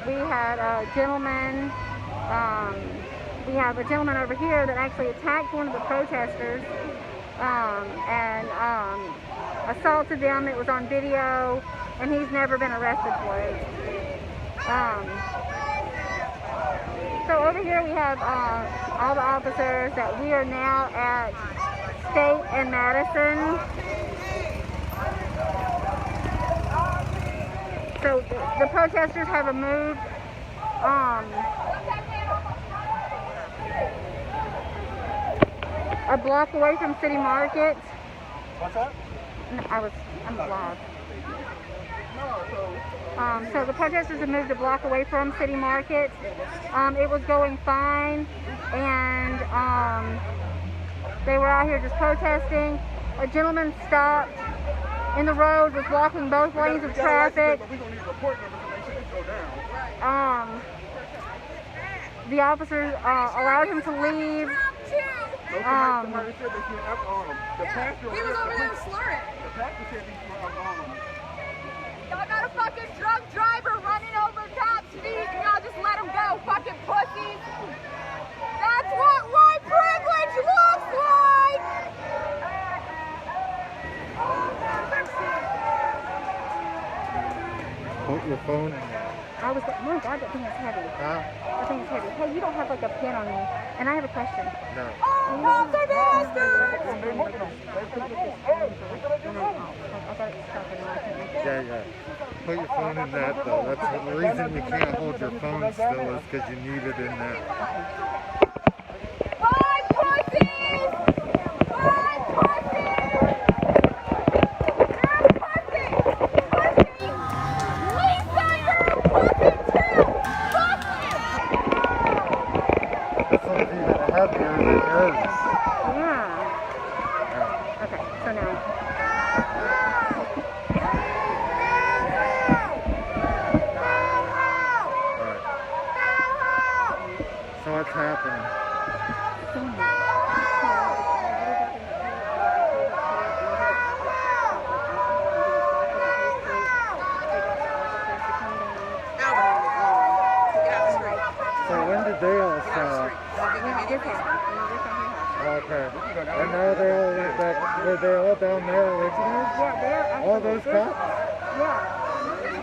We had a gentleman, we have a gentleman over here that actually attacked one of the protesters and assaulted them. It was on video, and he's never been arrested for it. So over here we have all the officers that we are now at State and Madison. So the protesters have moved a block away from City Market. What's that? I'm live. So the protesters have moved a block away from City Market. It was going fine, and they were out here just protesting. A gentleman stopped in the road, was blocking both lanes of traffic. The officers allowed him to leave. He was over there slurring. Y'all got a fucking drunk driver running over top speed, and y'all just let him go, fucking pussies. That's what white privilege looks like. Put your phone in there. Oh my God, that thing is heavy. Huh? That thing is heavy. Hey, you don't have like a pin on you. And I have a question. No. Oh, cops are bastards! Yeah. Put your phone in that though. That's the reason you can't hold your phone still is because you need it in there. Bye, pussies! Bye, pussies! You're a pussy! Pussy! Lisa, you're a pussy too! Fuck you! This one's even heavier than yours. Yeah. Okay, so now. So what's happening? So when did they all stop? Okay. And now they all went back. Were they all down there originally? Yeah, they're actually. All those cops? Yeah.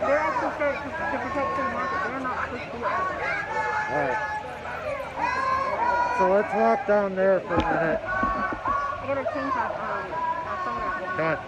They're actually starting to protect City Market. They're not supposed to be out. Alright. So let's walk down there for a minute. I gotta change my phone out. Come on.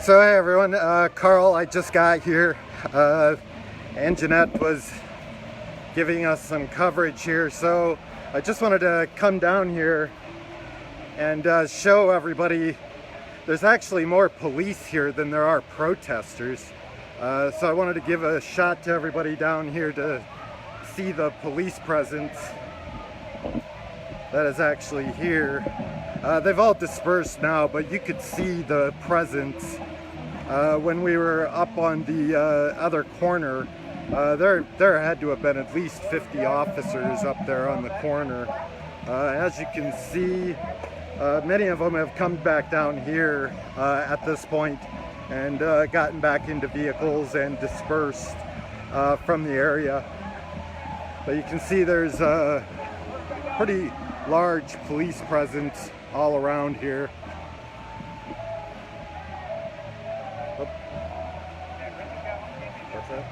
So hey everyone, Carl, I just got here, and Jeanette was giving us some coverage here, so I just wanted to come down here and show everybody there's actually more police here than there are protesters. So I wanted to give a shot to everybody down here to see the police presence that is actually here. They've all dispersed now, but you could see the presence when we were up on the other corner. There had to have been at least 50 officers up there on the corner. As you can see, many of them have come back down here at this point and gotten back into vehicles and dispersed from the area. But you can see there's a pretty large police presence all around here. Oh. What's that?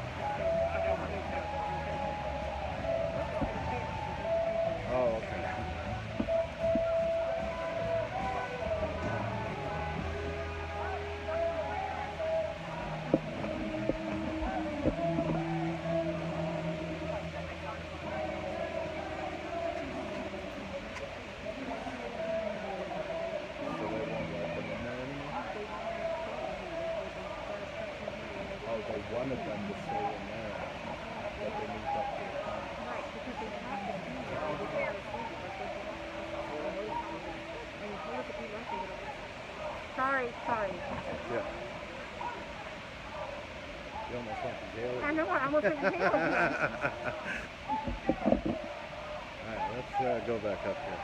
Oh, okay. One of them to stay in there, but they moved up to the front. Sorry. Yeah. You almost went to jail. I know, I almost went to jail. Alright, let's go back up here.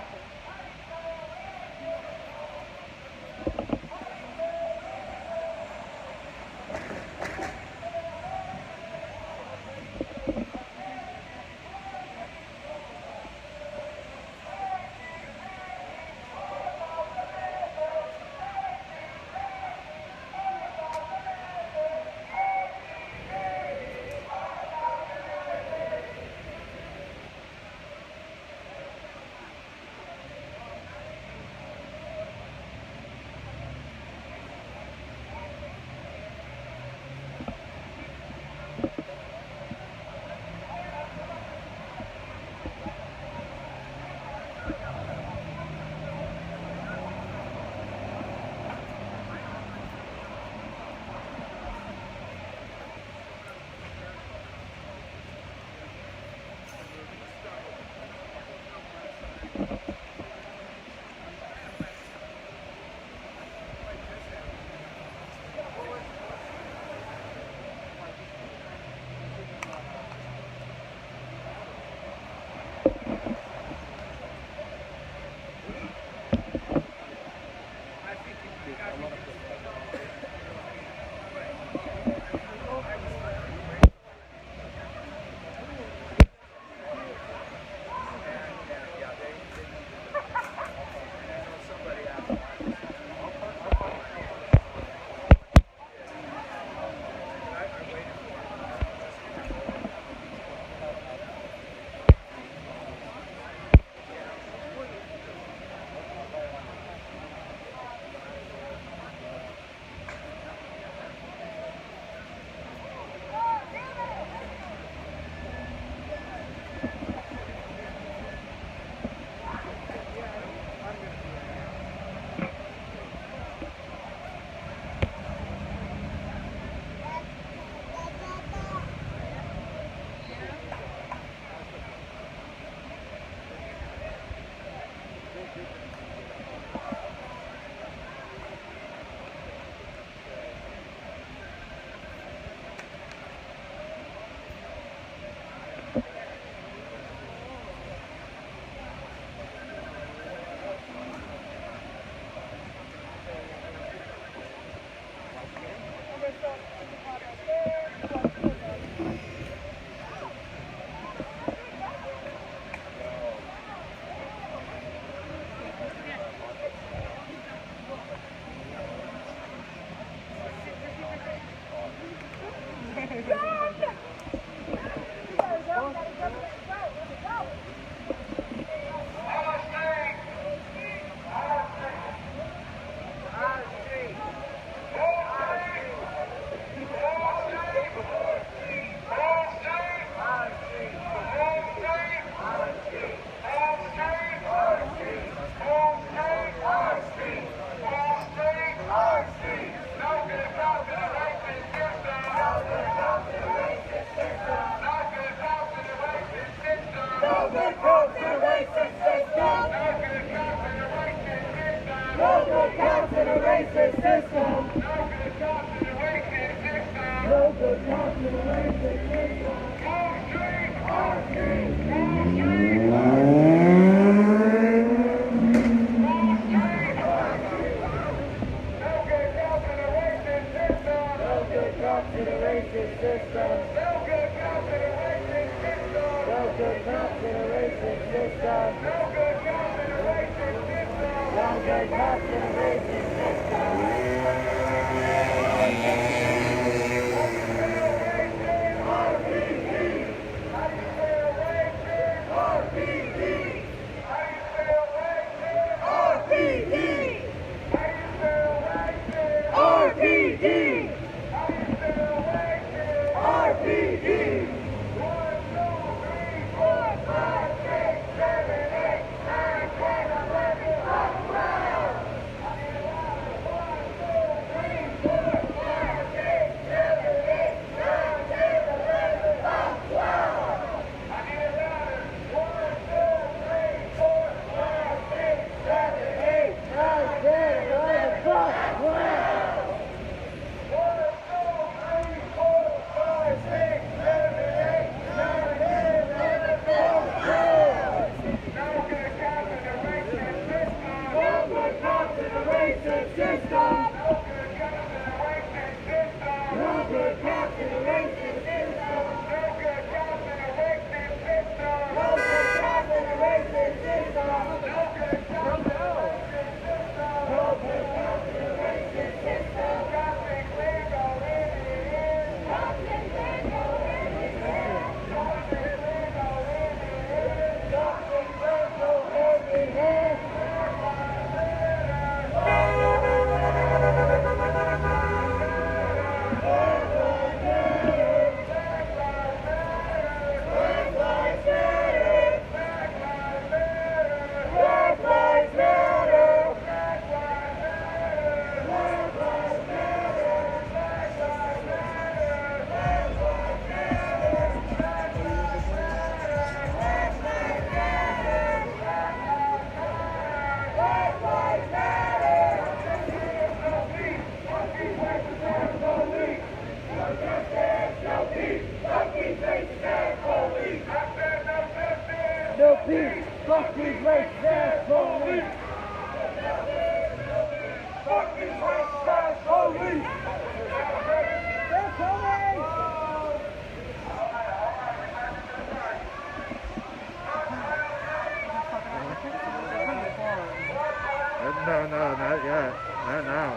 No, not yet. Not now.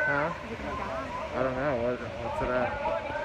Huh? I don't know. What's it at?